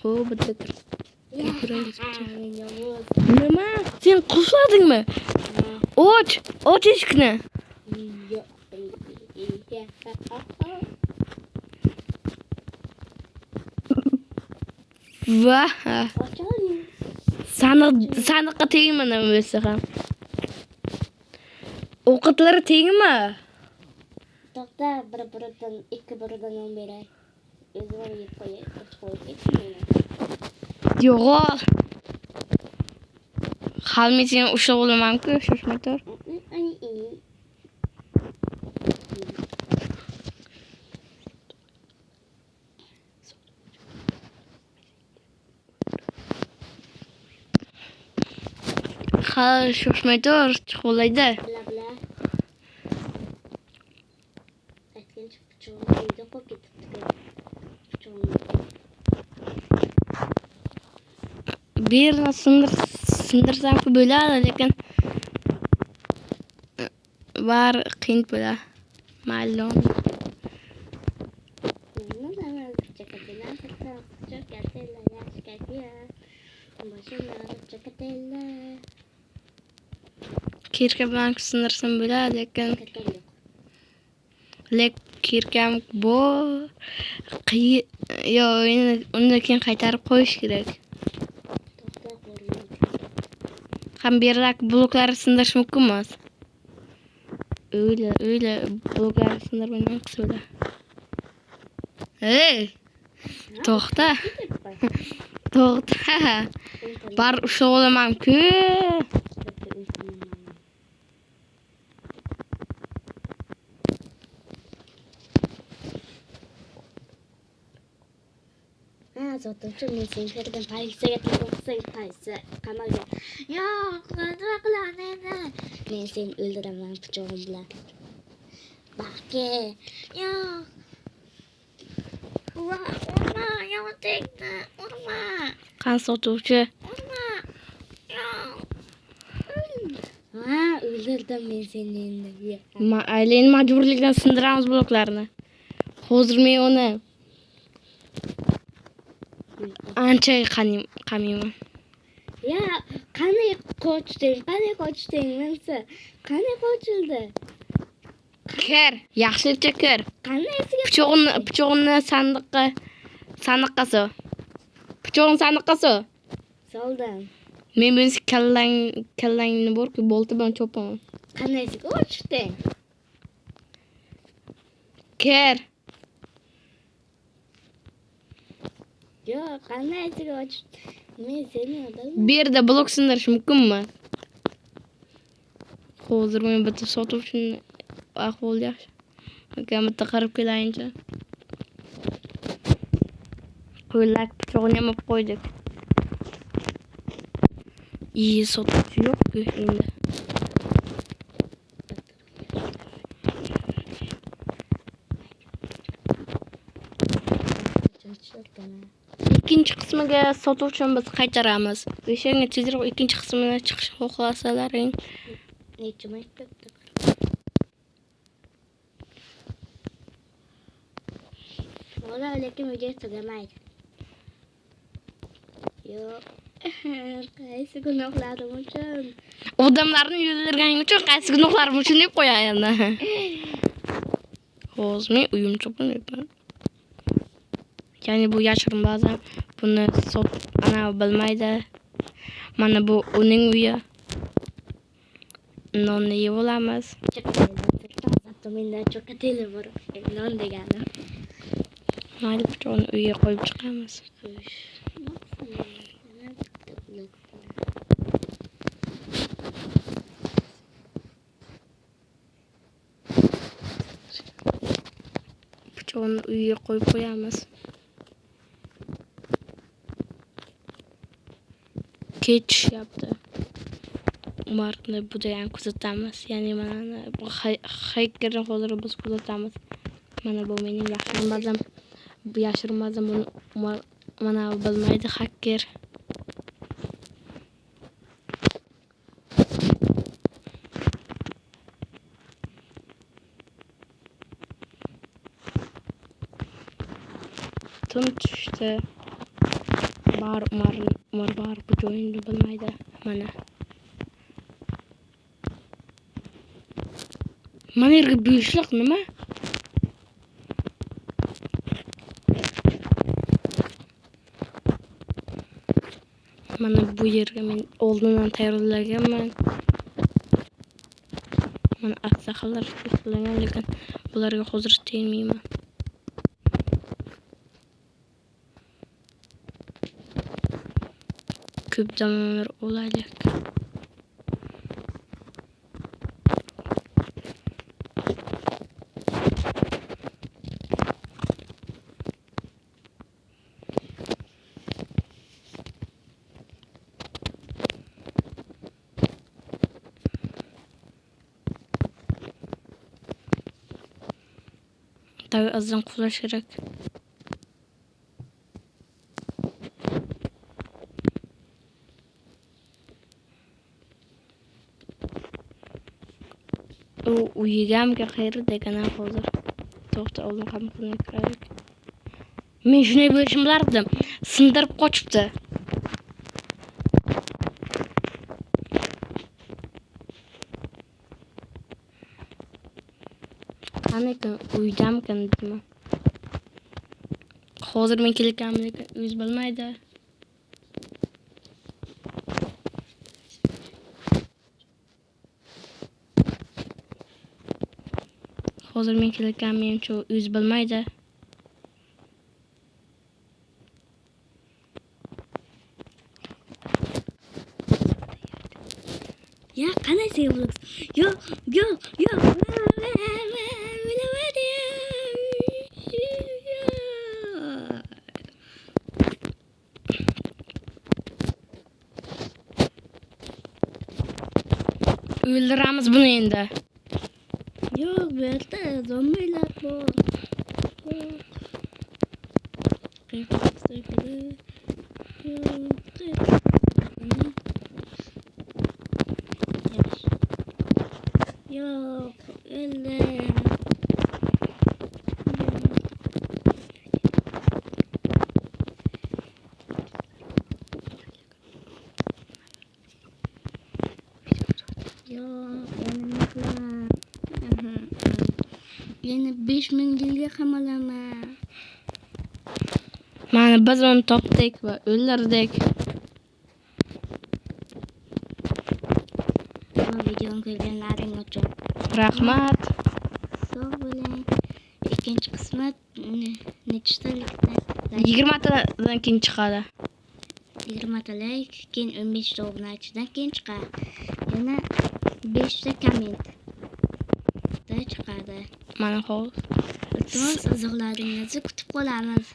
Qo'y bitta kir. Men yolg'iz. Nima? Sen qufladingmi? Och eshikni. Va, Ochaling. saniqqa tegma nima bo'lsa ham. Ovqatlari tegma. To'xta, biridan ikki biridan 10 beray. O'zim yeb qo'yay. Ketmayman. Yo'q. Xalmisen ushlab olaman-ku, shoshmay tur. Hali shoshmay tur, chiqolaydi. Bla. Aytgancha pichog'im uyda qolib ketibdi. Pichog'im. Bir yerni sindirsam-ku bo'ladi, lekin var qiyin bo'ladi. Ma'lum. Kirka bilan sindirsam bo'ladi, lekin kirkam bu undan keyin qaytarib qo'yish kerak. Ham bu yerdagi bloklarni sindirish mumkin emas. Öyle bloklarni sindirmagan qismida. Hey! To'xta. Bar ushlab olaman-ku. Zotimcha men sen ko'rgan politsiyaga telefon qilsang qaysi qamalga. Yo'q, nima qiladi endi? Men seni o'ldiraman pichog'im bilan. Bakki. Yo'q. Urma, yo'q tegdi. Urma. Qan sotuvchi. Urma. Yo'q. O'ldirdim men seni endi. Aylen majburlikdan sindiramiz bloklarni. Hozir men uni ancha qamayman. Ya, qanday qochding, mensa? Qanday qochildi? Kir, yaxshilikcha kir. Qandaysiga Pichog'ini sandiqqa sol. Pichog'ini sandiqqa sol. soldim. Men bunisi kallangni borku, bolta bilan chopaman. Qandaysiga qochding? Kir. Yo'q, qandaysiga qochding? Men seni odamman. Bu yerda blok sindirish mumkinmi? Hozir men bitta sotuvchini ahvoli yaxshi. Akam bitta qarab kelayinchi. Qo'ylak pichog'ini ham olib qo'ydik. Sotuvchi yo'q-ku endi. Ikkinchi qismiga sotuvchini biz qaytaramiz. O'shanga tezroq ikkinchi qismini chiqishni xohlasalaring. Necha maktabda? Bola lekin video tugamaydi. Yo'q. Qaysi gunohlarim uchun? Odamlarni yuzlarganing uchun qaysi gunohlarim uchun deb qo'yaman. Hozir men uyim cho'pinayman. Ya'ni bu yashirin ba'zan buni ana bilmaydi. Mana bu uning uyi. Nonni yeb olamiz. Mendan cho'kateli bor. Non degani. Mayli, pichog'ini uyga qo'yib chiqamiz. Pichog'ini uyga qo'yib qo'yamiz. Ketishyapti. Umarni budayam kuzatamiz. Ya'ni mana haykerni hozir biz kuzatamiz. Mana bu mening yashirin bazam mana bilmaydi hacker. Tun tushdi. Umar bar bu joyini bilmaydi. Mana. Mana yerga büyüşlük nima? Mana bu yerga men oldindan tayyorlaganman. Mana aksaxalar to'plagan, lekin bularga hozir tegmayman. Ko'p zamonlar olaylik. Tabii azdan kulaş gerek. O uyugamga xayri degan hozir. To'xta oldin ham qilmay kiraylik. Men shunday bo'lishini bilardim. Sindirib qochibdi. Qanaqa uydamkan deyman. Hozir men kelganman lekin o'z bilmaydi. Hozir men kelganman shu o'z bilmaydi. Ya qanday sevgilim? Yo. Öldüramiz bunu endi. Yo'q, bu yerda zombilar bor. Yo'q, o'ldim. Yana 5000 yilga qamalaman. Mana biz onu topdik va o'ldirdik. Videoni ko'rganlaring uchun Rahmat. sog' bo'ling. Ikkinchi qismat nechtalikda? 20 tadan keyin chiqadi. 20 ta like, keyin 15 ta obunachidan keyin chiqadi. Yana 5 ta komment da chiqadi. Mana hozir. Iltimos izohlaringizni kutib qolamiz.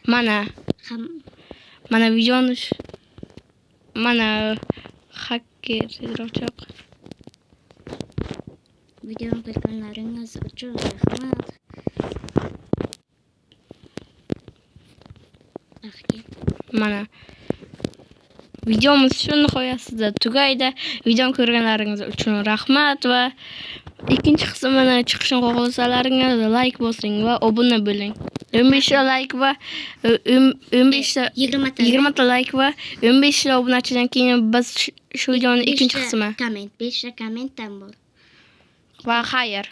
Mana videoni mana hacker rochaq. Videoni ko'rganlaringiz uchun rahmat. Mana videomiz shu nihoyasida tugaydi. Videoni ko'rganlaringiz uchun rahmat va ikkinchi qismini chiqishini xohlasalaringiz like bosing va obuna bo'ling. 15 ta like va 20 ta like va 15 ta obunachidan keyin biz shu videoning ikkinchi qismi. 5 ta kommentdan bor. Va xayr.